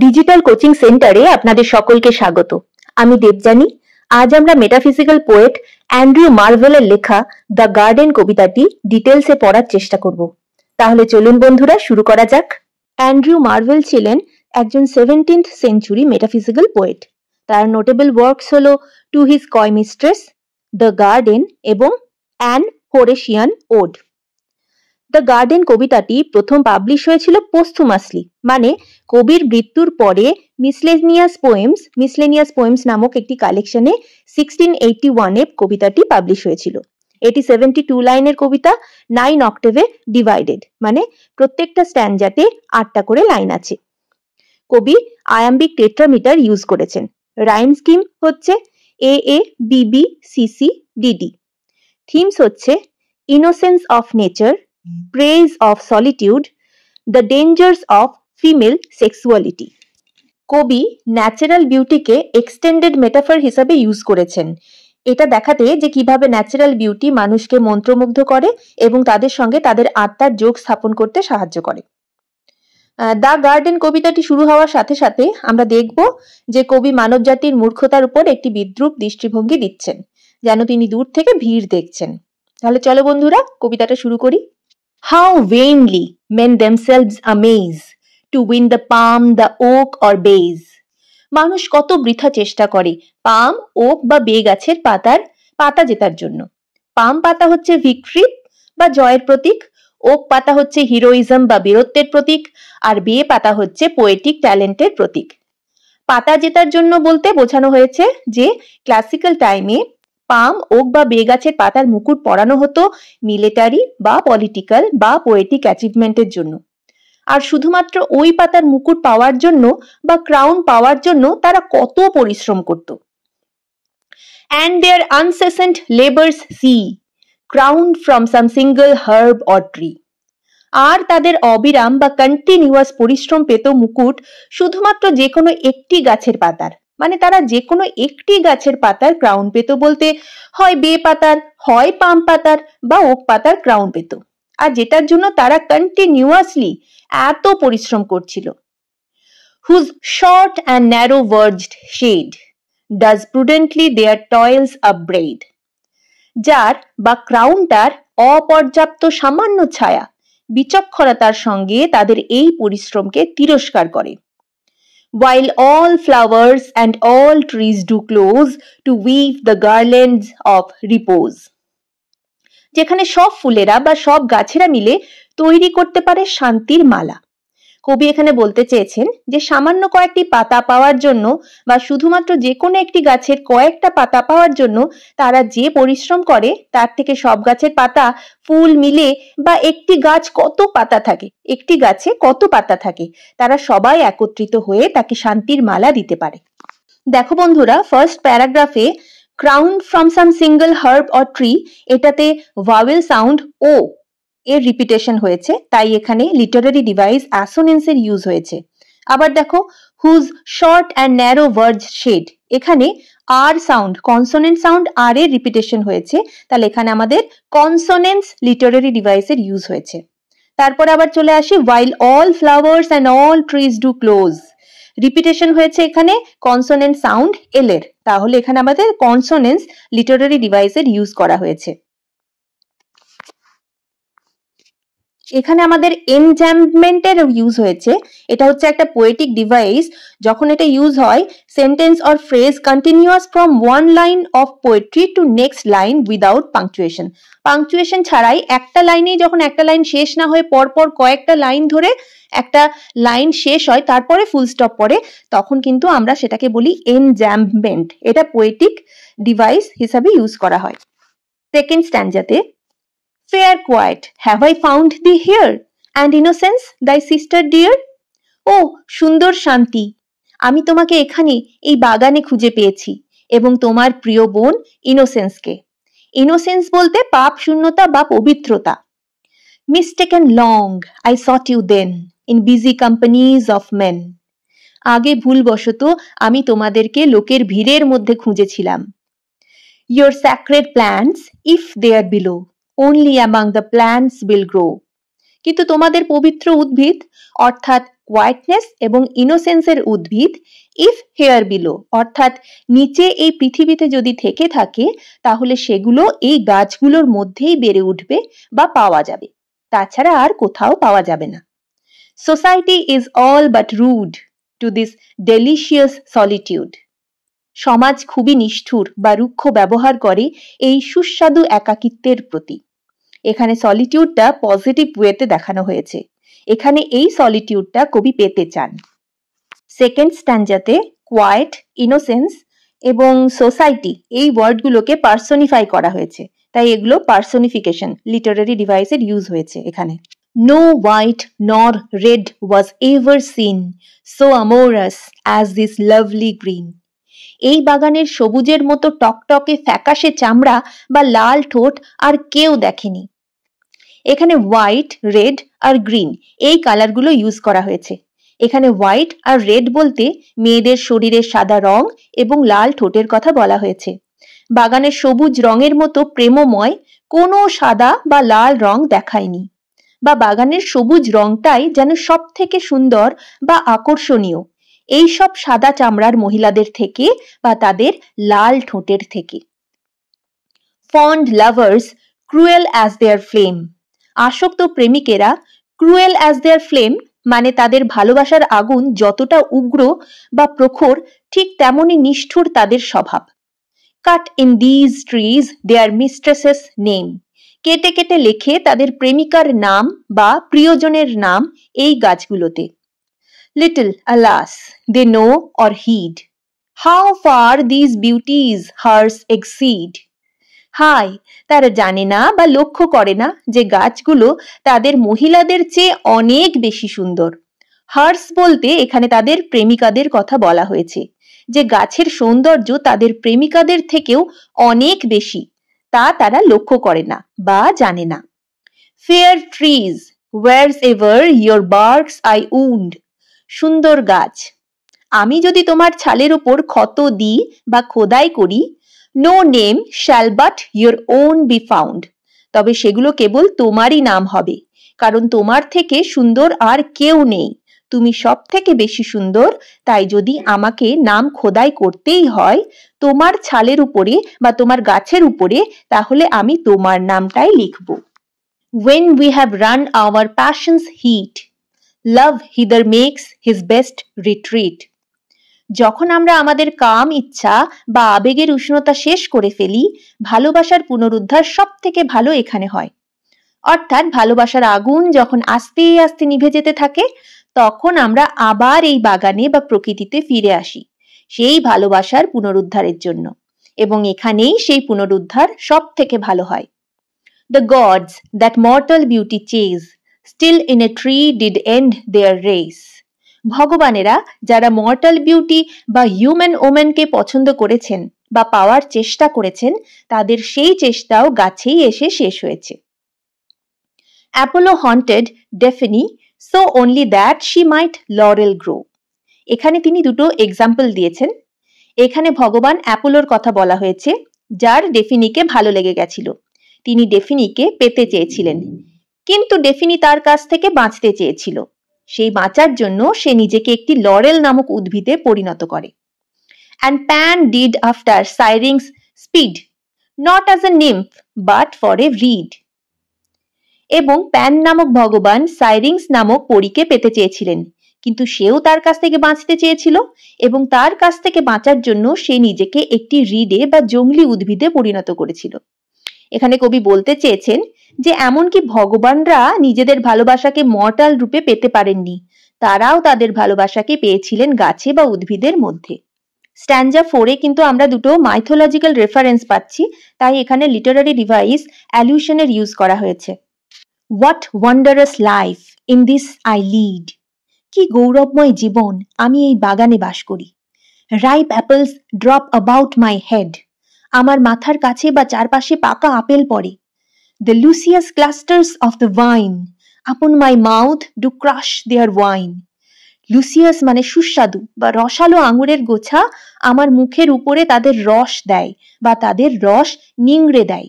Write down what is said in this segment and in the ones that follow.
Digital coaching সেন্টারে আপনাদের সকলকে স্বাগত। আমি দেবযানী। আজ আমরা মেটাফিজিক্যাল পোয়েট অ্যান্ড্রু মার্ভেলের লেখা দ্য গার্ডেন কবিতাটি ডিটেলসে পড়ার চেষ্টা করব। তাহলে চলুন বন্ধুরা, শুরু করা যাক। অ্যান্ড্রু মার্ভেল ছিলেন একজন 17th সেঞ্চুরি মেটাফিজিক্যাল পোয়েট। তার নোটেবল ওয়ার্কস হল টু হিজ কয় মিস্ট্রেস, দ্য গার্ডেন এবং অ্যান হোরেশিয়ান ওড। দ্য গার্ডেন কবিতাটি প্রথম পাবলিশ হয়েছিল পোস্থুমাসলি, মানে কবির মৃত্যুর পরে মিসলেনিয়াস পোয়েমস নামক একটি কালেকশনে 1681-এ কবিতাটি পাবলিশ হয়েছিল। এটি 72 লাইনের কবিতা, 9 অক্টেভে ডিভাইডেড, মানে প্রত্যেকটা স্ট্যান্জাতে 8টা করে লাইন আছে। কবি আয়াম্বিক টেট্রামিটার ইউজ করেছেন। রাইম স্কিম হচ্ছে AA BB CC DD। Themes হচ্ছে innocence of nature, praise of solitude, the dangers of female sexuality. কবি ন্যাচারাল বিউটিকে এক্সটেন্ডেড মেটাফর হিসাবে ইউজ করেছেন, এটা দেখাতে যে কিভাবে ন্যাচারাল বিউটি মানুষকে মন্ত্রমুগ্ধ করে এবং তাদের সঙ্গে তাদের আত্মার যোগ স্থাপন করতে সাহায্য করে। দ্য গার্ডেন কবিতাটি শুরু হওয়ার সাথে সাথে আমরা দেখব যে কবি মানবজাতির মূর্খতার উপর একটি বিদ্রূপ দৃষ্টিভঙ্গি দিচ্ছেন, যেন তিনি দূর থেকে ভিড় দেখছেন। তাহলে চলো বন্ধুরা, কবিতাটা শুরু করি। How vainly men themselves amaze to win the palm, the oak or bays. মানুষ কত বৃথা চেষ্টা করে পাম, ওক বা বে গাছের পাতা জেতার জন্য। পাম পাতা হচ্ছে ভিক্টরি বা জয়ের প্রতীক, ওক পাতা হচ্ছে হিরোইজম বা বীরত্বের প্রতীক, আর বে পাতা হচ্ছে পোয়েটিক ট্যালেন্টের প্রতীক। পাতা জেতার জন্য বলতে বোঝানো হয়েছে যে ক্লাসিক্যাল টাইমে পাম, ওক বা বে গাছের পাতার মুকুট পরানো হতো মিলিটারি বা পলিটিক্যাল বা পোয়েটিক অ্যাচিভমেন্টের জন্য। আর শুধুমাত্র ওই পাতার মুকুট পাওয়ার জন্য বা ক্রাউন পাওয়ার জন্য তারা কত পরিশ্রম করত। And their incessant labors see, crowned from some single herb or tree. আর তাদের অবিরাম বা কন্টিনিউয়াস পরিশ্রম পেত মুকুট শুধুমাত্র যে কোনো একটি গাছের পাতার, মানে তারা যে কোনো একটি গাছের পাতার ক্রাউন পেত বলতে হয় বে পাতার, হয় পাম পাতার বা ওক পাতার ক্রাউন পেত, আর যেটার জন্য তারা কন্টিনিউয়াসলি এত পরিশ্রম করছিল। Whose short and narrow verged shade does prudently their toils upbraid. যার বা ক্রাউনটার অপর্যাপ্ত সামান্য ছায়া বিচক্ষণতার সঙ্গে তাদের এই পরিশ্রমকে তিরস্কার করে। While all flowers and all trees do close to weave the garlands of repose. যেখানে সব ফুলেরা বা সব গাছেরা মিলে তৈরি করতে পারে শান্তির মালা। কবি এখানে বলতে চেয়েছেন যে সামান্য কয়েকটি পাতা পাওয়ার জন্য বা শুধুমাত্র যে কোনো একটি গাছের কয়েকটা পাতা পাওয়ার জন্য তারা যে পরিশ্রম করে তার থেকে সব গাছের পাতা ফুল মিলে বা একটি গাছ কত পাতা থাকে, একটি গাছে কত পাতা থাকে, তারা সবাই একত্রিত হয়ে তাকে শান্তির মালা দিতে পারে। দেখো বন্ধুরা, ফার্স্ট প্যারাগ্রাফে crowned from some single herb or tree, এটাতে ভাওয়েল সাউন্ড ও এর রিপিটেশন হয়েছে, তাই এখানে লিটারারি ডিভাইস অ্যাসোনেন্স এর ইউজ হয়েছে। আবার দেখো whose short and narrow verge shade, এখানে আর সাউন্ড, কনসোনেন্ট সাউন্ড আর এর রিপিটেশন হয়েছে, তাহলে এখানে আমাদের কনসোনেন্স লিটারারি ডিভাইসের ইউজ হয়েছে। তারপর আবার চলে আসি while all flowers and all trees do close, repetition হয়েছে এখানে কনসোনেন্ট সাউন্ড এল এর, তাহলে এখানে আমাদের কনসোনেন্স লিটারারি ডিভাইসের ইউজ করা হয়েছে। এখানে আমাদের এনজ্যাম্পমেন্টের ইউজ হয়েছে, এটা হচ্ছে একটা পোয়েটিক ডিভাইস। যখন এটা ইউজ হয় sentence or phrase continuous from one line of poetry to next line without punctuation. Punctuation ছাড়াই একটা লাইনেই যখন একটা লাইন শেষ না হয়ে পরপর কয়েকটা লাইন ধরে একটা লাইন শেষ হয় তারপরে ফুল স্টপ পড়ে, তখন কিন্তু আমরা সেটাকে বলি এনজ্যাম্পমেন্ট। এটা পোয়েটিক ডিভাইস হিসাবে ইউজ করা হয়। সেকেন্ড স্ট্যান্জাতে Fair quiet, have I found thee here, and innocence, thy sister dear? ও সুন্দর শান্তি, আমি তোমাকে এখানে এই বাগানে খুঁজে পেয়েছি এবং তোমার প্রিয় বোন ইনোসেন্সকে। ইনোসেন্স বলতে পাপ শূন্যতা বা পবিত্রতা। Mistaken long, I sought you then, in busy companies of men. আগে ভুলবশত আমি তোমাদেরকে লোকের ভিড়ের মধ্যে খুঁজেছিলাম। Your sacred plants, if they are below, only among the plants will grow. কিন্তু তোমাদের পবিত্র উদ্ভিদ অর্থাৎ কোয়াইটনেস এবং ইনোসেন্সের উদ্ভিদ ইফ হেয়ার বিলো অর্থাৎ নিচে এই পৃথিবীতে যদি থেকে থাকে তাহলে সেগুলো এই গাছগুলোর মধ্যেই বেড়ে উঠবে বা পাওয়া যাবে, তাছাড়া আর কোথাও পাওয়া যাবে না। Society is all but rude to this delicious solitude. সমাজ খুবই নিষ্ঠুর বা রুক্ষ ব্যবহার করে এই সুস্বাদু একাকিত্বের প্রতি। এখানে সলিটিউডটা পজিটিভ ওয়েতে দেখানো হয়েছে, এখানে এই সলিটিউডটা কবি পেতে চান। সেকেন্ড স্ট্যান্জাতে কোয়াইট, ইনোসেন্স এবং সোসাইটি এই ওয়ার্ডগুলোকে পার্সনিফাই করা হয়েছে, তাই এগুলো পার্সনিফিকেশন লিটারারি ডিভাইসের ইউজ হয়েছে এখানে। No white nor red was ever seen so amorous as this lovely green. এই বাগানের সবুজের মতো টকটকে ফ্যাকাশে চামড়া বা লাল ঠোঁট আর কেউ দেখেনি। এখানে হোয়াইট, রেড আর গ্রিন এই কালারগুলো ইউজ করা হয়েছে। এখানে হোয়াইট আর রেড বলতে মেয়েদের শরীরের সাদা রং এবং লাল ঠোঁটের কথা বলা হয়েছে। বাগানের সবুজ রঙের মতো প্রেমময় কোনো সাদা বা লাল রং দেখায়নি, বা বাগানের সবুজ রংটাই যেন সব থেকে সুন্দর বা আকর্ষণীয় এই সব সাদা চামড়ার মহিলাদের থেকে বা তাদের লাল ঠোঁটের থেকে। ফন্ড লাভার্স ক্রুয়েল অ্যাজ দেয়ার ফ্লেম। আসক্ত প্রেমিকেরা ক্রুয়েল অ্যাজ দেয়ার ফ্লেম মানে তাদের ভালোবাসার আগুন যতটা উগ্র বা প্রখর ঠিক তেমনই নিষ্ঠুর তাদের স্বভাব। Cut in these trees their mistresses name. কেটে কেটে লেখে তাদের প্রেমিকার নাম বা প্রিয়জনের নাম এই গাছগুলোতে। Little alas they know or heed how far these beauties hers exceed. হাই, তারা জানে না বা লক্ষ্য করে না যে গাছগুলো তাদের মহিলাদের চেয়ে অনেক বেশি সুন্দর। হার্স বলতে এখানে তাদের প্রেমিকাদের কথা বলা হয়েছে, যে গাছের সৌন্দর্য তাদের প্রেমিকাদের থেকেও অনেক বেশি, তা তারা লক্ষ্য করে না বা জানে না। Fair trees wheresoe'er your barks I wound. সুন্দর গাছ, আমি যদি তোমার ছালের উপর ক্ষত দিই বা খোদাই করি, no name shall but your own be found, তবে সেগুলো কেবল তোমারই নাম হবে, কারণ তোমার থেকে সুন্দর আর কেউ নেই, তুমি সব থেকে বেশি সুন্দর, তাই যদি আমাকে নাম খোদাই করতেই হয় তোমার ছালের উপরে বা তোমার গাছের উপরে, তাহলে আমি তোমার নামটাই লিখব। When we have run our passion's heat, love hither makes his best retreat. যখন আমরা আমাদের কাম ইচ্ছা বা আবেগের উষ্ণতা শেষ করে ফেলি, ভালোবাসার পুনরুদ্ধার সব থেকে ভালো এখানে হয়। অর্থাৎ ভালোবাসার আগুন যখন আস্তে আস্তে নিভে যেতে থাকে, তখন আমরা আবার এই বাগানে বা প্রকৃতিতে ফিরে আসি সেই ভালোবাসার পুনরুদ্ধারের জন্য, এবং এখানেই সেই পুনরুদ্ধার সব থেকে ভালো হয়। The gods that mortal beauty chase still in a tree did end their race. ভগবানেরা যারা মর্টাল বিউটি বা হিউম্যান ওমেনকে পছন্দ করেছেন বা পাওয়ার চেষ্টা করেছেন, তাদের সেই চেষ্টাও গাছেই এসে শেষ হয়েছে। Apollo haunted Daphne so only that she might laurel grow. এখানে তিনি দুটো এক্সাম্পল দিয়েছেন। এখানে ভগবান অ্যাপোলোর কথা বলা হয়েছে, যার ডেফিনিকে ভালো লেগে গেছিল। তিনি ডেফিনিকে পেতে চেয়েছিলেন, কিন্তু ডেফিনি তার কাছ থেকে বাঁচতে চেয়েছিল। সেই বাঁচার জন্য সে নিজেকে একটি লরেল নামক উদ্ভিদে পরিণত করে। And Pan did after Syrinx speed, not as a nymph but for a reed. এবং প্যান নামক ভগবান সাইরিংস নামক পরীকে পেতে চেয়েছিলেন, কিন্তু সেও তার কাছ থেকে বাঁচতে চেয়েছিল, এবং তার কাছ থেকে বাঁচার জন্য সে নিজেকে একটি রিডে বা জংলি উদ্ভিদে পরিণত করেছিল। এখানে কবি বলতে চেয়েছেন যে এমনকি ভগবানরা নিজেদের ভালোবাসাকে মর্টাল রূপে পেতে পারেননি, তারাও তাদের ভালোবাসাকে পেয়েছিলেন গাছে বা উদ্ভিদের মধ্যে। স্ট্যান্জা 4-এ কিন্তু আমরা দুটো মাইথোলজিক্যাল রেফারেন্স পাচ্ছি, তাই এখানে লিটারারি ডিভাইস অ্যালিউশনের ইউজ করা হয়েছে। What wondrous life in this I lead. কি গৌরবময় জীবন আমি এই বাগানে বাস করি। Ripe apples drop about my head. আমার মাথার কাছে বা চারপাশে পাকা আপেল পড়ে। The luscious clusters of the vine upon my mouth do crush their wine. Lucius মানে সুস্বাদু বা রসালো আঙুরের গোছা আমার মুখের উপরে তাদের রস দেয় বা তাদের রস নিংড়ে দেয়।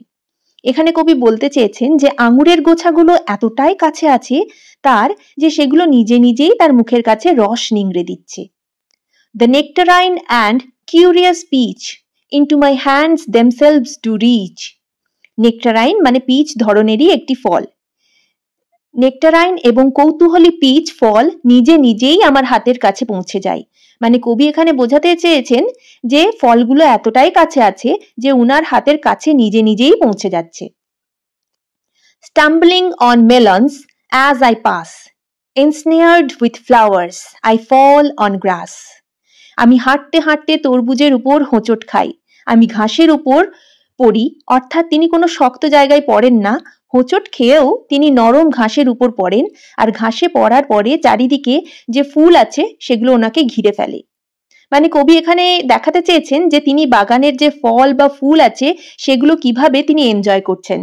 এখানে কবি বলতে চেয়েছেন যে আঙুরের গোছাগুলো এতটাই কাছে আছে তার যে সেগুলো নিজে নিজেই তার মুখের কাছে রস নিংড়ে দিচ্ছে। The nectarine and curious peach into my hands themselves do reach. নেকটারাইন মানে পিচ ধরনেরই একটি ফল। নেকটারাইন এবং কৌতূহলী পিচ ফল নিজে নিজেই আমার হাতের কাছে পৌঁছে যায়। মানে কবি এখানে বোঝাতে চেয়েছেন যে ফলগুলো এতটাই কাছে আছে যে উনার হাতের কাছে নিজে নিজেই পৌঁছে যাচ্ছে। Stumbling on melons as I pass, ensnared with flowers, I fall on grass. আমি হাঁটতে হাঁটতে তরমুজের উপর হোঁচট খাই, আমি ঘাসের উপর পড়ি, অর্থাৎ তিনি কোনো শক্ত জায়গায় পড়েন না, হোঁচট খেয়েও তিনি নরম ঘাসের উপর পড়েন, আর ঘাসে পড়ার পরে চারিদিকে যে ফুল আছে সেগুলো ওনাকে ঘিরে ফেলে। মানে কবি এখানে দেখাতে চেয়েছেন যে তিনি বাগানের যে ফল বা ফুল আছে সেগুলো কিভাবে তিনি এনজয় করছেন।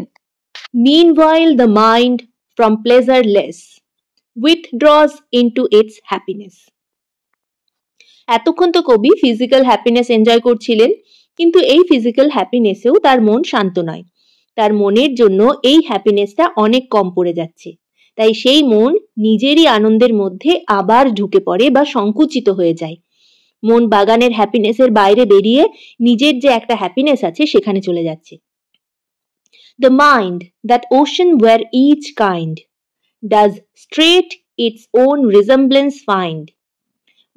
Meanwhile the mind from pleasureless withdraws into its happiness. এতক্ষণ তো কবি ফিজিক্যাল হ্যাপিনেস এনজয় করছিলেন, কিন্তু এই ফিজিক্যাল হ্যাপিনেসেও তার মন শান্ত নয়। তার মনের জন্য এই হ্যাপিনেসটা অনেক কম পড়ে যাচ্ছে, তাই সেই মন নিজেরই আনন্দের মধ্যে আবার ঢুকে পড়ে বা সংকুচিত হয়ে যায়। মন বাগানের হ্যাপিনেসের বাইরে বেরিয়ে নিজের যে একটা হ্যাপিনেস আছে সেখানে চলে যাচ্ছে। The mind, that ocean where each kind does straight its own resemblance find.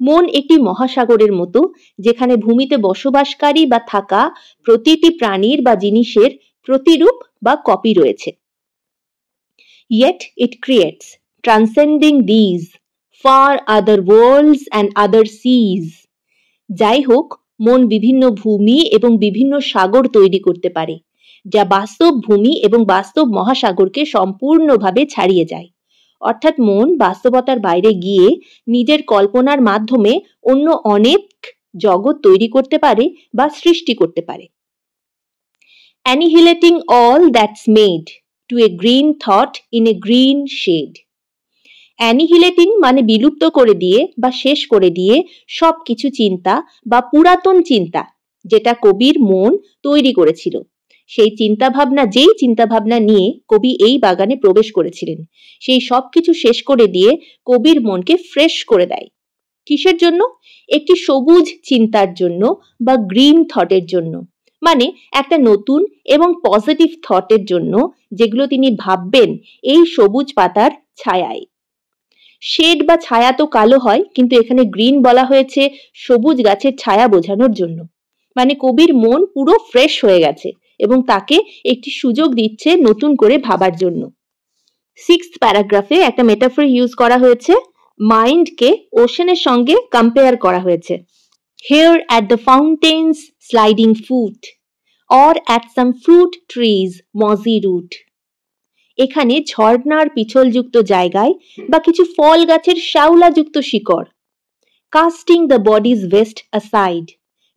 মন একটি মহাসাগরের মতো, যেখানে ভূমিতে বসবাসকারী বা থাকা প্রতিটি প্রাণীর বা জিনিসের প্রতিরূপ বা কপি রয়েছে। Yet it creates, transcending these, far other worlds and other seas. যাই হোক, মন বিভিন্ন ভূমি এবং বিভিন্ন সাগর তৈরি করতে পারে, যা বাস্তব ভূমি এবং বাস্তব মহাসাগরকে সম্পূর্ণভাবে ছাড়িয়ে যায়। অর্থাৎ মন বাস্তবতার বাইরে গিয়ে নিজের কল্পনার মাধ্যমে অন্য অনেক জগৎ তৈরি করতে পারে বা সৃষ্টি করতে পারে। Annihilating all that's made to a green thought in a green shade. Annihilating মানে বিলুপ্ত করে দিয়ে বা শেষ করে দিয়ে সব কিছু চিন্তা বা পুরাতন চিন্তা যেটা কবির মন তৈরি করেছিল, সেই যেই চিন্তাভাবনা নিয়ে কবি এই বাগানে প্রবেশ করেছিলেন, সেই সব কিছু শেষ করে দিয়ে কবির মনকে ফ্রেশ করে দেয়। কিসের জন্য? একটি সবুজ চিন্তার জন্য বা গ্রিন থটের জন্য, মানে একটা নতুন এবং পজিটিভ থটের জন্য, যেগুলো তিনি ভাববেন এই সবুজ পাতার ছায়ায়। শেড বা ছায়া তো কালো হয়, কিন্তু এখানে গ্রিন বলা হয়েছে সবুজ গাছের ছায়া বোঝানোর জন্য। মানে কবির মন পুরো ফ্রেশ হয়ে গেছে এবং তাকে একটি সুযোগ দিচ্ছে নতুন করে ভাবার জন্য। 6th প্যারাগ্রাফে একটা মেটাফর ইউজ করা হয়েছে, মাইন্ডকে ওশানের সঙ্গে কম্পেয়ার করা হয়েছে। Here at the fountain's sliding foot or at some fruit tree's mossy root. এখানে ঝর্ণার পিছলযুক্ত জায়গায় বা কিছু ফল গাছের শ্যাওলাযুক্ত শিকড়। Casting the body's vest aside,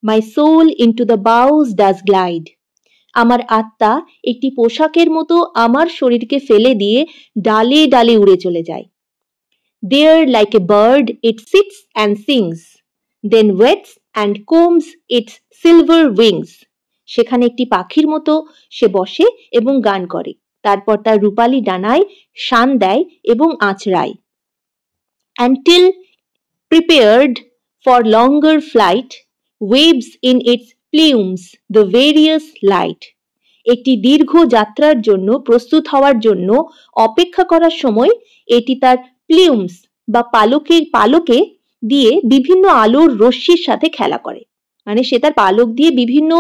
my soul into the boughs does glide. আমার আত্মা একটি পোশাকের মতো আমার শরীরকে ফেলে দিয়ে ডালে ডালে উড়ে চলে যায়। There like a bird it sits and sings, then wets and combs its silver wings. সেখানে একটি পাখির মতো সে বসে এবং গান করে, তারপর তার রূপালী ডানায় শান দেয় এবং আঁচড়ায়। Until prepared for longer flight, waves in its plumes the various light. একটি দীর্ঘ যাত্রার জন্য প্রস্তুত হওয়ার জন্য অপেক্ষা করার সময় এটি তার প্লিউমস বা পালকে দিয়ে বিভিন্ন আলোর রশ্মির সাথে খেলা করে। মানে সে তার পালক দিয়ে বিভিন্ন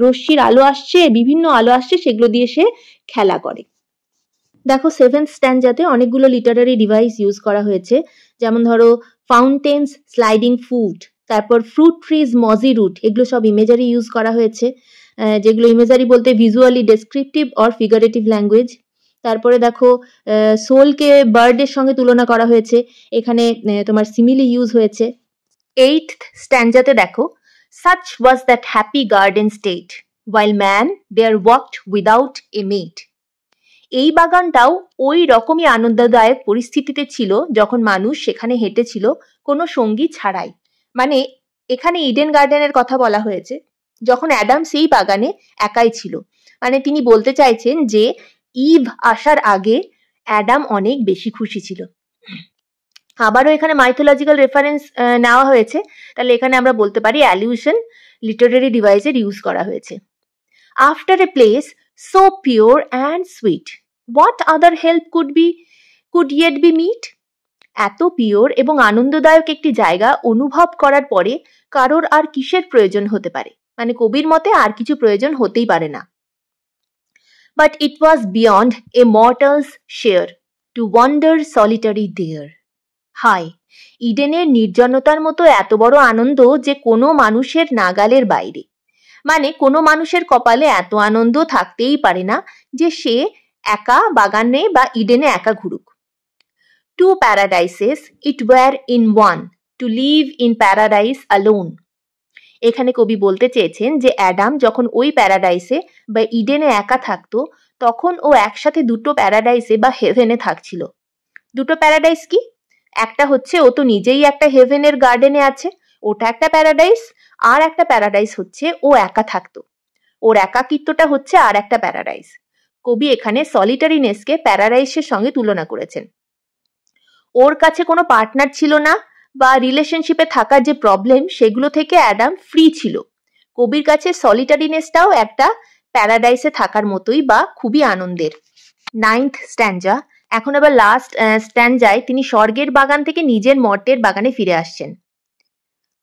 রশ্মির আলো আসছে সেগুলো দিয়ে সে খেলা করে। দেখো 7th স্ট্যান্জাতে অনেকগুলো লিটারারি ডিভাইস ইউজ করা হয়েছে, যেমন ধরো ফাউন্টেন্স স্লাইডিং ফুট, তারপর ফ্রুট ট্রিজ মজি রুট, এগুলো সব ইমেজারি ইউজ করা হয়েছে, যেগুলো ইমেজারি বলতে visually descriptive or figurative language. তারপরে দেখো সোলকে বার্ডের সঙ্গে তুলনা করা হয়েছে, এখানে তোমার সিমিলি ইউজ হয়েছে। 8th স্ট্যান্জাতে দেখো, such was that happy garden state while man there walked without a mate. এই বাগানটাও ওই রকমই আনন্দদায়ক পরিস্থিতিতে ছিল যখন মানুষ সেখানে হেঁটেছিল কোনো সঙ্গী ছাড়াই। মানে এখানে ইডেন গার্ডেনের কথা বলা হয়েছে, যখন অ্যাডাম সেই বাগানে একাই ছিল। মানে তিনি বলতে চাইছেন যে ইভ আসার আগে অ্যাডাম অনেক বেশি খুশি ছিল। আবারও এখানে মাইথোলজিক্যাল রেফারেন্স নেওয়া হয়েছে, তাহলে এখানে আমরা বলতে পারি অ্যালিউশন লিটারেরি ডিভাইসের ইউজ করা হয়েছে। After a place so pure and sweet, what other help could yet be meet? এত পিওর এবং আনন্দদায়ক একটি জায়গা অনুভব করার পরে কারোর আর কিসের প্রয়োজন হতে পারে? মানে কবির মতে আর কিছু প্রয়োজন হতেই পারে না। But it was beyond a mortal's share to wander solitary there. হায়, ইডেনের নির্জনতার মতো এত বড় আনন্দ যে কোনো মানুষের নাগালের বাইরে। মানে কোনো মানুষের কপালে এত আনন্দ থাকতেই পারে না যে সে একা বাগানে বা ইডেনে একা ঘুরুক। Two paradises it were in one, to live in paradise alone. এখানে কবি বলতে চেয়েছেন যে অ্যাডাম যখন ওই প্যারাডাইসে বা ইডেনে একা থাকতো, তখন ও একসাথে দুটো প্যারাডাইসে বা হেভেনে থাকছিল। দুটো প্যারাডাইস কি? একটা হচ্ছে ও তো নিজেই একটা হেভেনের গার্ডেনে আছে, ওটা একটা প্যারাডাইস। আর একটা প্যারাডাইস হচ্ছে ও একা থাকতো, ওর একাকিত্বটা হচ্ছে আর একটা প্যারাডাইস। কবি এখানে সলিটারিনেসকে প্যারাডাইসের সঙ্গে তুলনা করেছেন। ওর কাছে কোনো পার্টনার ছিল না বা রিলেশনশিপে থাকার যে প্রবলেম, সেগুলো থেকে অ্যাডাম ফ্রি ছিল। কবির কাছে সলিটারিনেসটাও একটা প্যারাডাইসে থাকার মতোই বা খুবই আনন্দের। 9th স্ট্যাঞ্জা। এখন আবার লাস্ট স্ট্যাঞ্জায় তিনি স্বর্গের বাগান থেকে নিজের মর্তের বাগানে ফিরে আসছেন।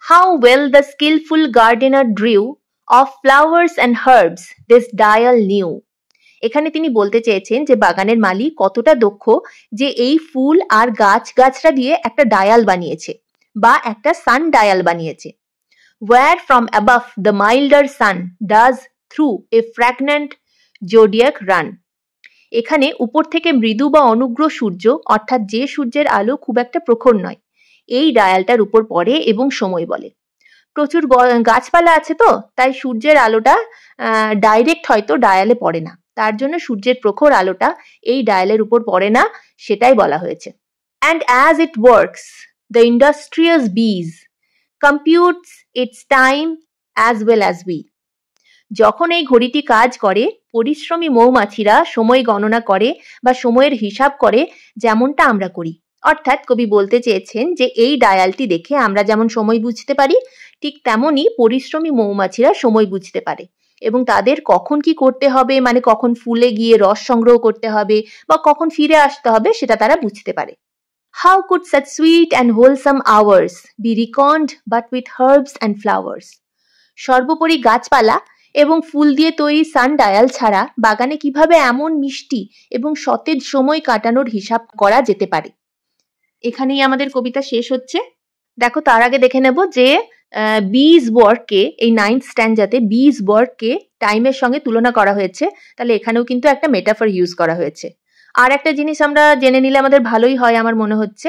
How well the skilful gardener drew of flowers and herbs this dial new. এখানে তিনি বলতে চেয়েছেন যে বাগানের মালিক কতটা দক্ষ যে এই ফুল আর গাছরা দিয়ে একটা ডায়াল বানিয়েছে বা একটা সান ডায়াল বানিয়েছে। Where from above the milder sun does through a fragrant zodiac run. এখানে উপর থেকে মৃদু বা অনুগ্র সূর্য, অর্থাৎ যে সূর্যের আলো খুব একটা প্রখর নয়, এই ডায়ালটার উপর পড়ে এবং সময় বলে। প্রচুর গাছপালা আছে তো, তাই সূর্যের আলোটা ডাইরেক্ট হয়তো ডায়ালে পড়ে না, তার জন্য সূর্যের প্রখর আলোটা এই ডায়ালের উপর পড়ে না, সেটাই বলা হয়েছে। And as it works, the industrious bees computes its time as well as we. যখন এই ঘড়িটি কাজ করে, পরিশ্রমী মৌমাছিরা সময় গণনা করে বা সময়ের হিসাব করে, যেমনটা আমরা করি। অর্থাৎ কবি বলতে চেয়েছেন যে এই ডায়ালটি দেখে আমরা যেমন সময় বুঝতে পারি, ঠিক তেমনই পরিশ্রমী মৌমাছিরা সময় বুঝতে পারে এবং তাদের কখন কি করতে হবে, মানে কখন ফুলে গিয়ে রস সংগ্রহ করতে হবে বা কখন ফিরে আসতে হবে, সেটা তারা বুঝতে পারে। How could such sweet and wholesome hours be reckoned but with herbs and flowers? সর্বোপরি গাছপালা এবং ফুল দিয়ে তৈরি সানডায়াল ছাড়া বাগানে কিভাবে এমন মিষ্টি এবং সতেজ সময় কাটানোর হিসাব করা যেতে পারে? এখানেই আমাদের কবিতা শেষ হচ্ছে। দেখো, তার আগে দেখে নেব যে বিজ ওয়ার্ককে, এই 9th স্ট্যাঞ্জাতে বিজ ওয়ার্ককে টাইমের সঙ্গে তুলনা করা হয়েছে, তাহলে এখানেও কিন্তু একটা মেটাফর ইউজ করা হয়েছে। আর একটা জিনিস আমরা জেনে নিলে আমাদের ভালোই হয় আমার মনে হচ্ছে,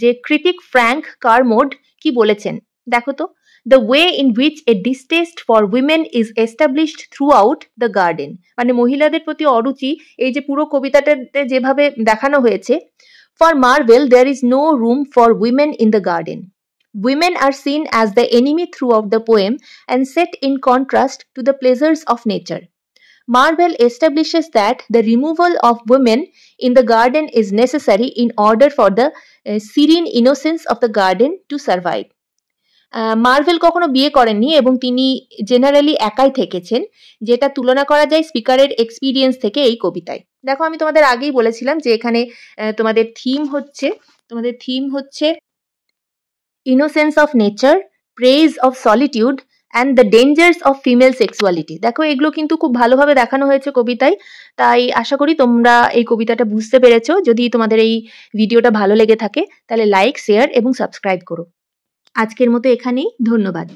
যে ক্রিটিক ফ্র্যাঙ্ক কারমোড কি বলেছেন দেখো তো। The way in which a distaste for women is established throughout the garden, মানে মহিলাদের প্রতি অরুচি এই যে পুরো কবিতাটাতে যেভাবে দেখানো হয়েছে। For Marvell there is no room for women in the garden. Women are seen as the enemy throughout the poem and set in contrast to the pleasures of nature. Marvell establishes that the removal of women in the garden is necessary in order for the serene innocence of the garden to survive. Marvel কখনো বিয়ে করেননি এবং তিনি generally একাই থেকেছেন, যেটা তুলনা করা যায় স্পিকারের এক্সপিরিয়েন্স থেকে এই কবিতায়। দেখো, আমি তোমাদের আগেই বলেছিলাম যে এখানে তোমাদের থিম হচ্ছে innocence of nature, praise of solitude and the dangers of female sexuality. দেখো, এগুলো কিন্তু খুব ভালোভাবে দেখানো হয়েছে কবিতায়, তাই আশা করি তোমরা এই কবিতাটা বুঝতে পেরেছো। যদি তোমাদের এই ভিডিওটা ভালো লেগে থাকে তাহলে লাইক, শেয়ার এবং সাবস্ক্রাইব করো। আজকের মতো এখানেই, ধন্যবাদ।